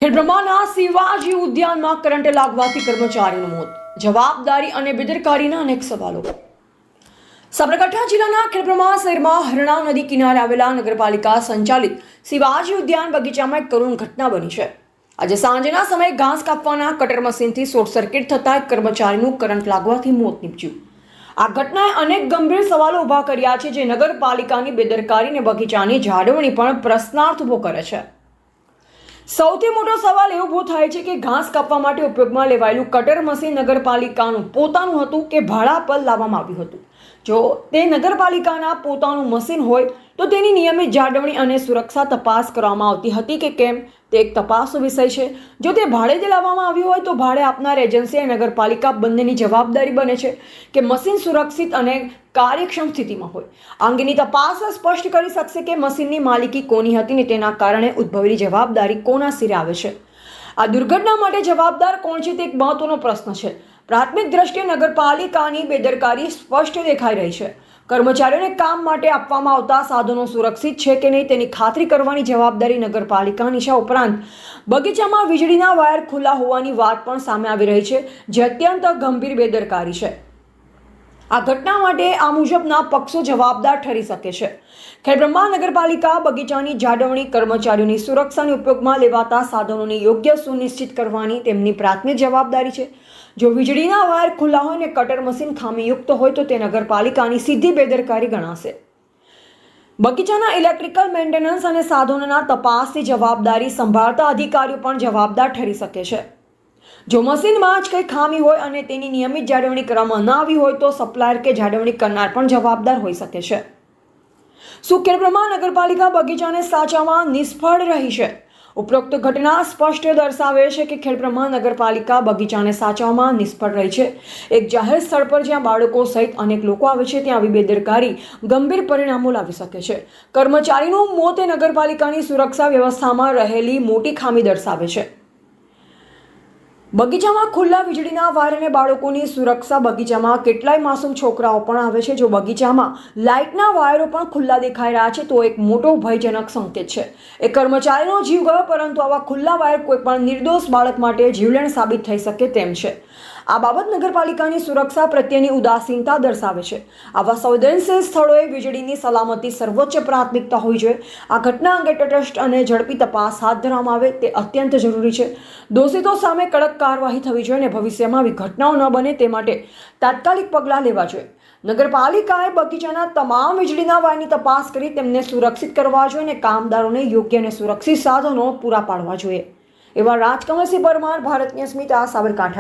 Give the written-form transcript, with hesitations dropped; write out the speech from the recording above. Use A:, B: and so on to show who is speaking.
A: ખેડબ્રહ્માના Shivaji ઉદ્યાનમાં current લાગવાથી કર્મચારીનું મોત. જવાબદારી અને બેદરકારીના અનેક સવાલો. સાબરકાંઠા જિલ્લાના ખેડબ્રહ્મા શહેરમાં હરણા નદી કિનારે આવેલા નગરપાલિકા સંચાલિત શિવાજી ઉદ્યાન બગીચામાં એક કરુણ ઘટના બની છે. આજે સાંજના સમયે ઘાસ કાપવાના કટર મશીનથી શોર્ટ સર્કિટ થતા એક કર્મચારીનું કરંટ લાગવાથી મોત નીપજ્યું. આ ઘટનાએ અનેક ગંભીર સવાલો ઊભા કર્યા છે, જે નગરપાલિકાની બેદરકારી અને બગીચાની જાળવણી પણ પ્રશ્નાર્થ ઊભો કરે છે. સૌથી મોટો સવાલ એ ઊભો થાય છે કે ઘાસ કાપવા માટે ઉપયોગમાં લેવાયેલું કટર મશીન નગરપાલિકાનું પોતાનું હતું કે ભાડા પર લાવવામાં આવ્યું હતું. જો તે નગરપાલિકાના પોતાનું મશીન હોય તો તેની નિયમિત જાળવણી અને સુરક્ષા તપાસ કરવામાં આવતી હતી કે કેમ, તે એક તપાસનો વિષય છે. જો તે ભાડેથી લાવવામાં આવ્યું હોય તો ભાડે આપનાર એજન્સી અને નગરપાલિકા બંનેની જવાબદારી બને છે કે મશીન સુરક્ષિત અને કાર્યક્ષમ સ્થિતિમાં હોય. આ અંગેની તપાસ સ્પષ્ટ કરી શકશે કે મશીનની માલિકી કોની હતી ને તેના કારણે ઉદ્ભવેલી જવાબદારી કોના સિરે આવે છે. આ દુર્ઘટના માટે જવાબદાર કોણ છે તે એક મહત્વનો પ્રશ્ન છે. પ્રાથમિક દ્રષ્ટિએ નગરપાલિકાની બેદરકારી સ્પષ્ટ દેખાઈ રહી છે. કર્મચારીઓને કામ માટે આપવામાં આવતા સાધનો સુરક્ષિત છે કે નહીં તેની ખાતરી કરવાની જવાબદારી નગરપાલિકાની છે. ઉપરાંત બગીચામાં વીજળીના વાયર ખુલ્લા હોવાની વાત પણ સામે આવી રહી છે, જે અત્યંત ગંભીર બેદરકારી છે. આ ઘટના માટે આ મુજબના પક્ષો જવાબદાર ઠરી શકે છે. ખેડબ્રહ્મા નગરપાલિકા બગીચાની જાળવણી, કર્મચારીઓની સુરક્ષાની ઉપયોગમાં લેવાતા સાધનોની યોગ્ય સુનિશ્ચિત કરવાની તેમની પ્રાથમિક જવાબદારી છે. જો વીજળીના વાયર ખુલ્લા હોય અને કટર મશીન ખામીયુક્ત હોય તો તે નગરપાલિકાની સીધી બેદરકારી ગણાશે. બગીચાના ઇલેક્ટ્રિકલ મેન્ટેનન્સ અને સાધનોના તપાસની જવાબદારી સંભાળતા અધિકારીઓ પણ જવાબદાર ઠરી શકે છે. જો મશીનમાં જ કંઈ ખામી હોય અને તેની નિયમિત જાળવણી કરવામાં ન આવી હોય તો સપ્લાયર કે જાળવણી કરનાર પણ જવાબદાર હોઈ શકે છે. શું ખેડબ્રહ્મા નગરપાલિકા બગીચાને સાચવવામાં નિષ્ફળ રહી છે? ઉપરોક્ત ઘટના સ્પષ્ટ દર્શાવે છે કે ખેડબ્રહ્મા નગરપાલિકા બગીચાને સાચવવામાં નિષ્ફળ રહી છે. એક જાહેર સ્થળ પર જ્યાં બાળકો સહિત અનેક લોકો આવે છે ત્યાં આવી બેદરકારી ગંભીર પરિણામો લાવી શકે છે. કર્મચારીનું મોત એ નગરપાલિકાની સુરક્ષા વ્યવસ્થામાં રહેલી મોટી ખામી દર્શાવે છે. બગીચામાં ખુલ્લા વીજળીના વાયર અને બાળકોની સુરક્ષા. બગીચામાં કેટલાય માસૂમ છોકરાઓ પણ આવે છે. જો બગીચામાં લાઇટના વાયરો પણ ખુલ્લા દેખાઈ રહ્યા છે તો એક મોટો ભયજનક સંકેત છે. એ કર્મચારીનો જીવ ગયો, પરંતુ આવા ખુલ્લા વાયર કોઈ પણ નિર્દોષ બાળક માટે જીવલેણ સાબિત થઈ શકે તેમ છે. આ બાબત નગરપાલિકાની સુરક્ષા પ્રત્યેની ઉદાસીનતા દર્શાવે છે. આવા સંવેદનશીલ સ્થળોએ વીજળીની સલામતી સર્વોચ્ચ પ્રાથમિકતા હોવી જોઈએ. આ ઘટના અંગે તટસ્થ અને ઝડપી તપાસ હાથ ધરવામાં આવે તે અત્યંત જરૂરી છે. દોષિતો સામે કડક કાર્યવાહી થવી જોઈએ અને ભવિષ્યમાં આવી ઘટનાઓ ન બને તે માટે તાત્કાલિક પગલાં લેવા જોઈએ. નગરપાલિકાએ બગીચાના તમામ વીજળીના વાયરની તપાસ કરી તેમને સુરક્ષિત કરવા જોઈએ અને કામદારોને યોગ્ય અને સુરક્ષિત સાધનો પૂરા પાડવા જોઈએ. એવા રાજકમલસિંહ પરમાર, ભારતની અસ્મિતા, સાબરકાંઠા.